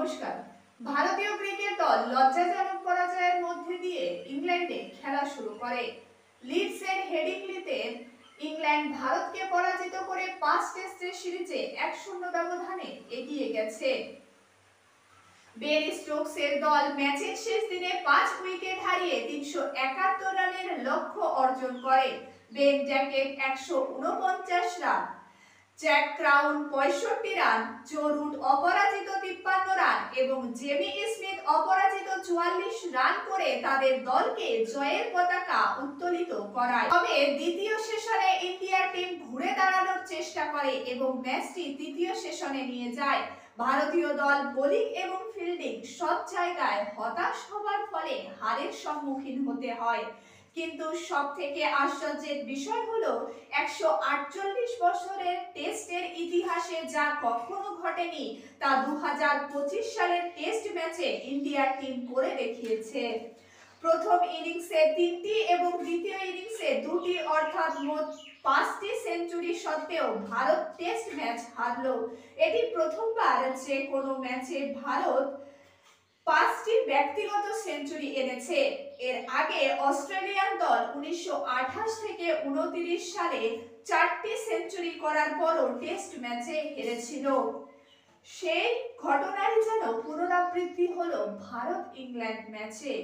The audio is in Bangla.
নমস্কার। ভারতীয় ক্রিকেট দল লজ্জাজনক পরাজয়ের মধ্যে দিয়ে ইংল্যান্ডে খেলা শুরু করে। লিডসের হেডিংলিতে ইংল্যান্ড ভারতকে পরাজিত করে 5 টেস্টের সিরিজে 1-0 ব্যবধানে এগিয়ে গেছে। বেন স্টোকসের দল ম্যাচের শেষ দিনে 5 উইকেট হারিয়ে 371 রানের লক্ষ্য অর্জন করে। Ben Duckett 149 run, Jack Crawley 65 run, Joe Root অপরাজিত 53 রান এবং জেমি স্মিথ অপরাজিত 44 রান করে তাদের দলকে জয়ের পতাকা উত্তোলিত করায়। তবে দ্বিতীয় সেশনে ইন্ডিয়ার টিম ঘুরে দাঁড়ানোর চেষ্টা করে এবং ম্যাচটি তৃতীয় সেশনে নিয়ে যায়। ভারতীয় দল বোলিং এবং ফিল্ডিং সব জায়গায় হতাশ হওয়ার ফলে হারের সম্মুখীন হতে হয়। কিন্তু সবথেকে আশ্চর্যের বিষয় হলো 148 বছরের টেস্টের ইতিহাসে যা কখনো ঘটেনি তা 2025 সালের টেস্ট ম্যাচে ইন্ডিয়ার টিম করে দেখিয়েছে। প্রথম ইনিংসে 3টি এবং দ্বিতীয় ইনিংসে 2টি অর্থাৎ মোট 5টি সেঞ্চুরি সত্ত্বেও ভারত টেস্ট ম্যাচ হারল। এটি প্রথমবার যে কোনো ম্যাচে ভারত 5টি ব্যক্তিগত সেঞ্চুরি এনেছে। এর আগে অস্ট্রেলিয়ান দল 1928 থেকে 29 সালে 4টি সেঞ্চুরি করার পরও টেস্ট ম্যাচে হেরেছিল। সেই ঘটনারই যেন পুনরাবৃত্তি হলো ভারত ইংল্যান্ড ম্যাচে।